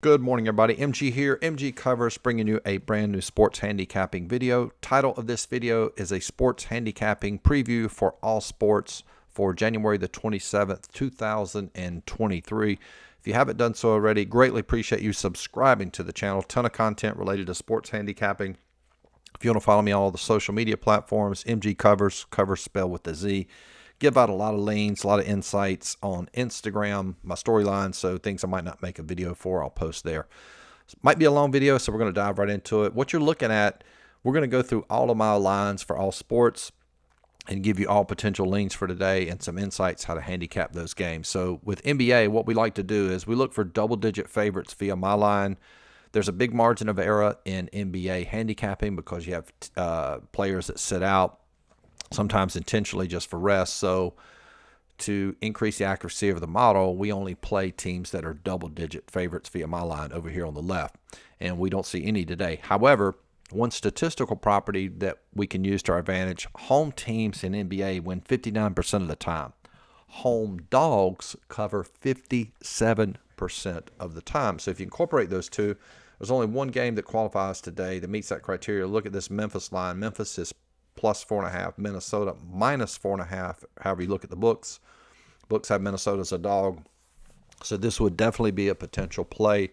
Good morning, everybody. MG here, MGCovers, bringing you a brand new sports handicapping video. Title of this video is a sports handicapping preview for all sports for January the 27th, 2023. If you haven't done so already, greatly appreciate you subscribing to the channel. Ton of content related to sports handicapping. If you want to follow me on all the social media platforms, MGCovers, covers spelled with a Z. Give out a lot of leans, a lot of insights on Instagram, my storyline, so things I might not make a video for, I'll post there. It might be a long video, so we're going to dive right into it. What you're looking at, we're going to go through all of my lines for all sports and give you all potential leans for today and some insights how to handicap those games. So with NBA, what we like to do is we look for double-digit favorites via my line. There's a big margin of error in NBA handicapping because you have players that sit out, sometimes intentionally just for rest. So to increase the accuracy of the model, we only play teams that are double-digit favorites via my line over here on the left, and we don't see any today. However, one statistical property that we can use to our advantage, home teams in NBA win 59% of the time. Home dogs cover 57% of the time. So if you incorporate those two, there's only one game that qualifies today that meets that criteria. Look at this Memphis line. Memphis is plus 4.5, Minnesota minus 4.5, however you look at the books. Books have Minnesota as a dog. So this would definitely be a potential play.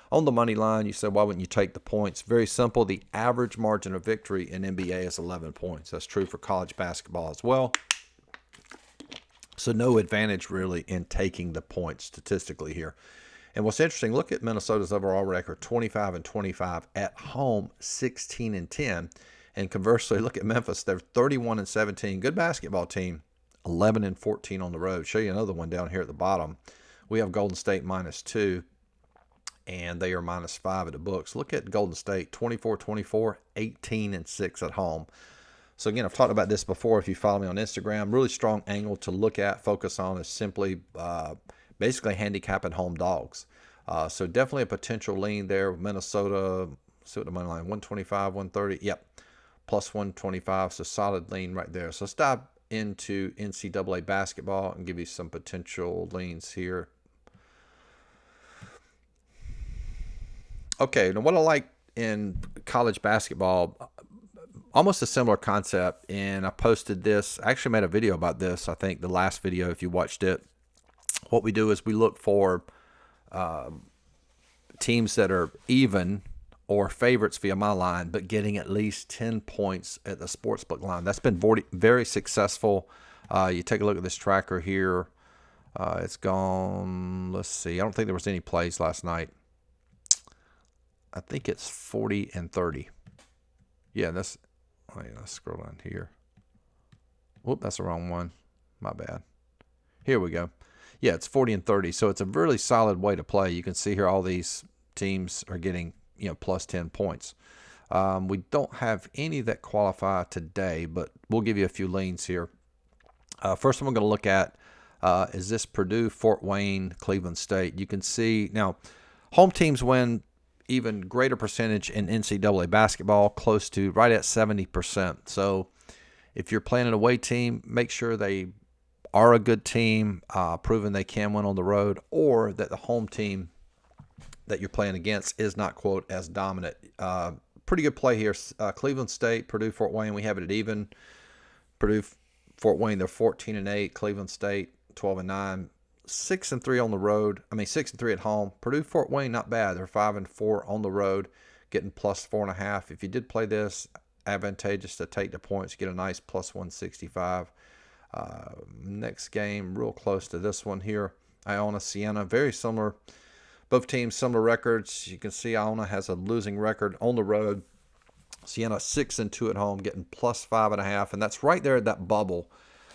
On the money line, you said, why wouldn't you take the points? Very simple. The average margin of victory in NBA is 11 points. That's true for college basketball as well. So no advantage really in taking the points statistically here. And what's interesting, look at Minnesota's overall record, 25-25 at home, 16-10. And conversely, look at Memphis. They're 31-17. Good basketball team. 11-14 on the road. Show you another one down here at the bottom. We have Golden State -2, and they are -5 at the books. Look at Golden State, 24-24, 18-6 at home. So again, I've talked about this before. If you follow me on Instagram, really strong angle to look at, focus on is simply basically handicapping home dogs. So definitely a potential lean there with Minnesota. See what the money line, 125, 130. Yep. Plus 125, so solid lean right there. So let's dive into NCAA basketball and give you some potential leans here. Okay, now what I like in college basketball, almost a similar concept, and I posted this. I actually made a video about this, I think the last video if you watched it. What we do is we look for teams that are even or favorites via my line, but getting at least 10 points at the sportsbook line. That's been very successful. You take a look at this tracker here. It's gone, let's see. I don't think there was any plays last night. I think it's 40-30. Yeah, let's scroll down here. Whoop, that's the wrong one. My bad. Here we go. Yeah, it's 40-30. So it's a really solid way to play. You can see here all these teams are getting plus 10 points. We don't have any that qualify today, but we'll give you a few leans here. First one we're going to look at is this Purdue, Fort Wayne, Cleveland State. You can see now home teams win even greater percentage in NCAA basketball, close to right at 70%. So if you're playing an away team, make sure they are a good team, proven they can win on the road, or that the home team that you're playing against is not, quote, as dominant. Pretty good play here. Cleveland State, Purdue, Fort Wayne, we have it at even. Purdue, Fort Wayne, they're 14-8. Cleveland State, 12-9. 6-3 on the road. 6-3 at home. Purdue, Fort Wayne, not bad. They're 5-4 on the road, getting plus 4.5. If you did play this, advantageous to take the points, get a nice plus 165. Next game, real close to this one here. Iona, Siena, very similar. Both teams, similar records. You can see Iona has a losing record on the road. Siena 6-2 at home, getting plus 5.5, and that's right there at that bubble.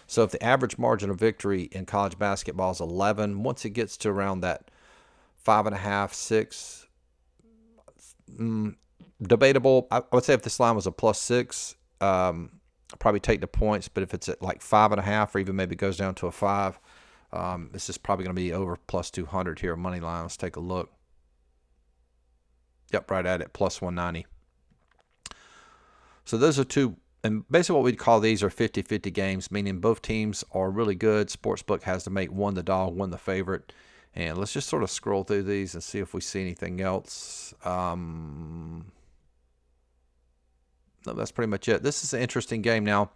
So if the average margin of victory in college basketball is 11, once it gets to around that 5.5, 6, debatable. I would say if this line was a plus 6, I'd probably take the points. But if it's at like 5.5, or even maybe goes down to a 5. This is probably going to be over plus 200 here, money line. Let's take a look. Yep, right at it, plus 190. So those are two, and basically what we'd call these are 50-50 games, meaning both teams are really good. Sportsbook has to make one the dog, one the favorite. And let's just sort of scroll through these and see if we see anything else. No, that's pretty much it. This is an interesting game now.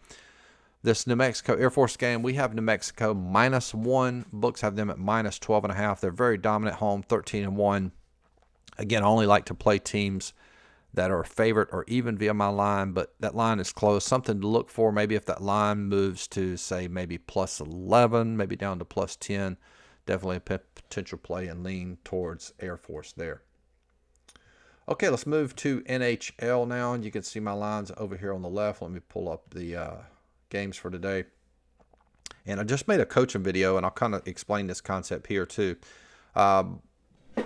This New Mexico Air Force game, we have New Mexico -1. Books have them at -12.5. They're very dominant home, 13-1. Again, I only like to play teams that are a favorite or even via my line, but that line is close. Something to look for, maybe if that line moves to, say, maybe +11, maybe down to +10, definitely a potential play and lean towards Air Force there. Okay, let's move to NHL now, and you can see my lines over here on the left. Let me pull up the games for today. And I just made a coaching video, and I'll kind of explain this concept here too.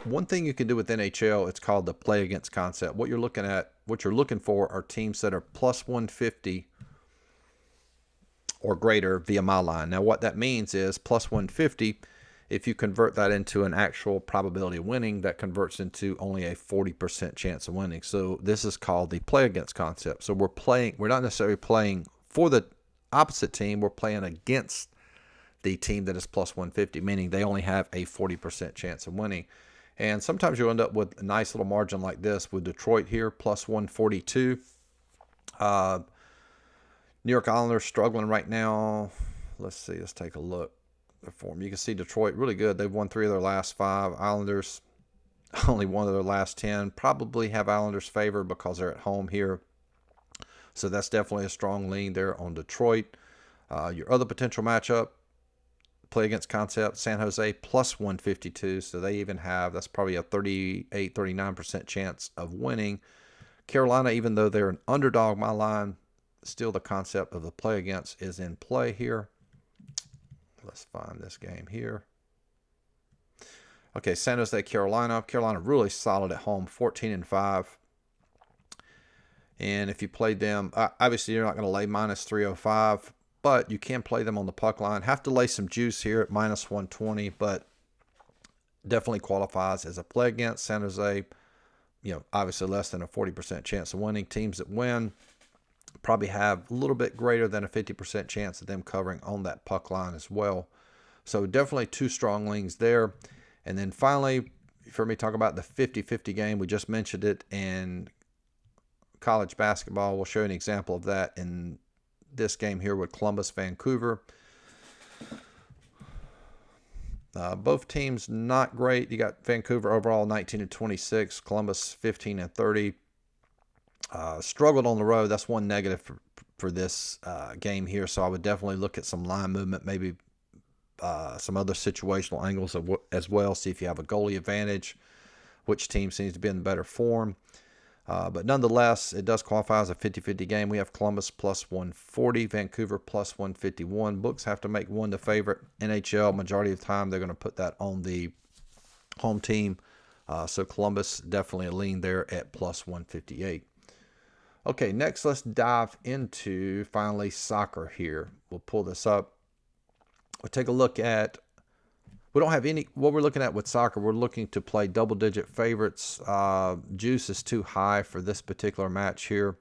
One thing you can do with NHL, it's called the play against concept. What you're looking for are teams that are +150 or greater via my line. Now, what that means is +150. If you convert that into an actual probability of winning, that converts into only a 40% chance of winning. So this is called the play against concept. So we're not necessarily playing for the opposite team. We're playing against the team that is +150, meaning they only have a 40% chance of winning. And sometimes you'll end up with a nice little margin like this with Detroit here, +142. New York Islanders struggling right now. Let's see. Let's take a look. Form. You can see Detroit really good. They've won 3 of their last 5. Islanders only 1 of their last 10. Probably have Islanders favored because they're at home here. So that's definitely a strong lean there on Detroit. Your other potential matchup, play against concept, San Jose +152. So they even have, that's probably a 38, 39% chance of winning. Carolina, even though they're an underdog, my line, still the concept of the play against is in play here. Let's find this game here. Okay, San Jose, Carolina. Carolina really solid at home, 14-5. And if you played them, obviously you're not going to lay -305, but you can play them on the puck line. Have to lay some juice here at -120, but definitely qualifies as a play against. San Jose, obviously less than a 40% chance of winning. Teams that win probably have a little bit greater than a 50% chance of them covering on that puck line as well. So definitely 2 strong leans there. And then finally, for me, talk about the 50-50 game. We just mentioned it in college basketball. We'll show you an example of that in this game here with Columbus, Vancouver. Both teams not great. You got Vancouver overall 19-26, Columbus 15-30. Struggled on the road. That's one negative for this game here. So I would definitely look at some line movement, maybe some other situational angles as well. See if you have a goalie advantage, which team seems to be in better form. But nonetheless, it does qualify as a 50-50 game. We have Columbus +140, Vancouver +151. Books have to make one the favorite. NHL, majority of the time, they're going to put that on the home team. So Columbus definitely a lean there at +158. Okay, next let's dive into finally soccer here. We'll pull this up. We'll take a look at, we don't have any, what we're looking at with soccer, we're looking to play double-digit favorites. Juice is too high for this particular match here.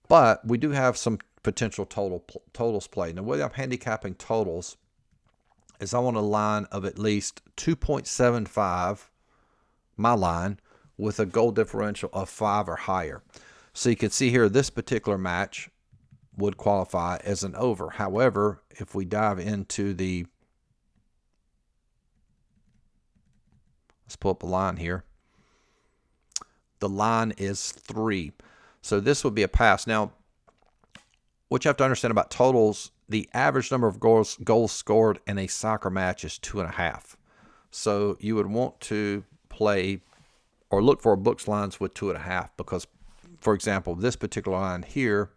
But we do have some potential totals played. Now, the way I'm handicapping totals is I want a line of at least 2.75, my line, with a goal differential of 5 or higher. So you can see here, this particular match would qualify as an over. However, if we dive into let's pull up a line here. The line is 3. So this would be a pass. Now, what you have to understand about totals, the average number of goals scored in a soccer match is 2.5. So you would want to play or look for books lines with 2.5 because, for example, this particular line here,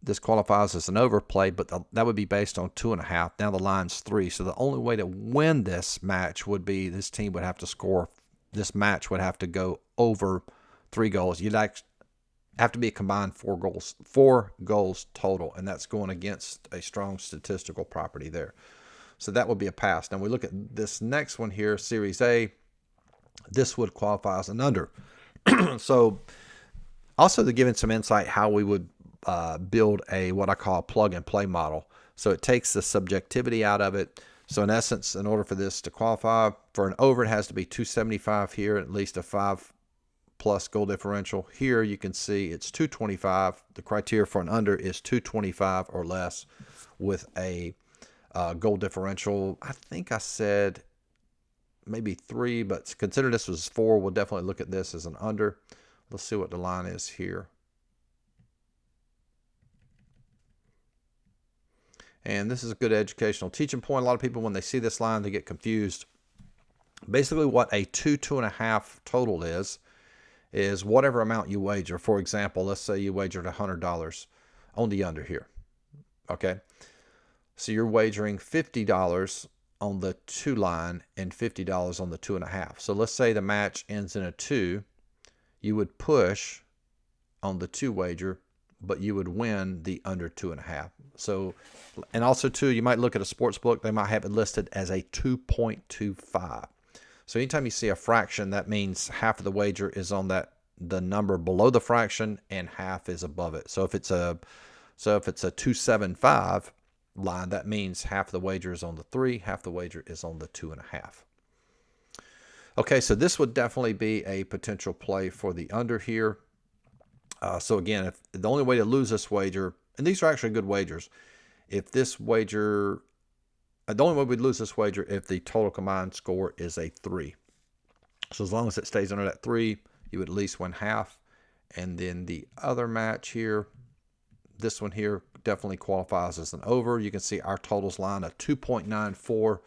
this qualifies as an overplay, but that would be based on 2.5. Now the line's 3. So the only way to win this match would be this team would have to score. This match would have to go over 3 goals. You'd have to be a combined 4 goals total, and that's going against a strong statistical property there. So that would be a pass. Now we look at this next one here, Series A. This would qualify as an under. So also to give it some insight how we would build what I call a plug and play model. So it takes the subjectivity out of it. So in essence, in order for this to qualify for an over, it has to be 275 here, at least a 5+ goal differential. Here you can see it's 225. The criteria for an under is 225 or less with a goal differential. I think I said maybe 3, but consider this was 4. We'll definitely look at this as an under. Let's see what the line is here. And this is a good educational teaching point. A lot of people, when they see this line, they get confused. Basically, what a 2.5 total is whatever amount you wager. For example, let's say you wagered $100 on the under here. Okay. So you're wagering $50 on the 2 line and $50 on the 2.5. So let's say the match ends in a 2. You would push on the 2 wager, but you would win the under 2.5. So, and also too, you might look at a sports book, they might have it listed as a 2.25. So anytime you see a fraction, that means half of the wager is on the number below the fraction and half is above it. So if it's a 275 line, that means half the wager is on the 3, half the wager is on the 2.5. Okay, so this would definitely be a potential play for the under here. So again, if the only way to lose this wager, and these are actually good wagers, if this wager, the only way we'd lose this wager if the total combined score is a 3. So as long as it stays under that 3, you would at least win half. And then the other match here, this one here definitely qualifies as an over. You can see our totals line of 2.94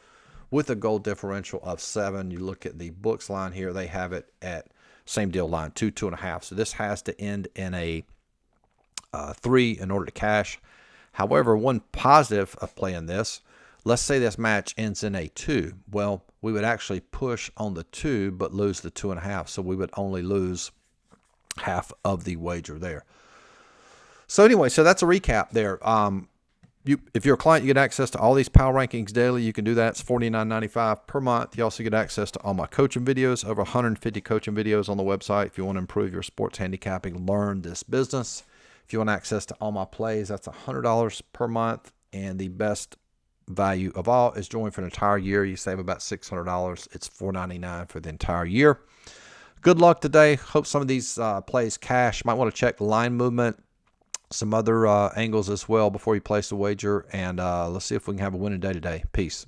with a goal differential of 7. You look at the books line here, they have it at same deal line, 2.5. So this has to end in a 3 in order to cash. However, one positive of playing this, let's say this match ends in a 2. Well, we would actually push on the 2 but lose the 2.5. So we would only lose half of the wager there. So anyway, so that's a recap there. If you're a client, you get access to all these power rankings daily. You can do that. It's $49.95 per month. You also get access to all my coaching videos, over 150 coaching videos on the website. If you want to improve your sports handicapping, learn this business. If you want access to all my plays, that's $100 per month. And the best value of all is join for an entire year. You save about $600. It's $499 for the entire year. Good luck today. Hope some of these plays cash. Might want to check the line movement, some other angles as well before you place the wager. And let's see if we can have a winning day today. Peace.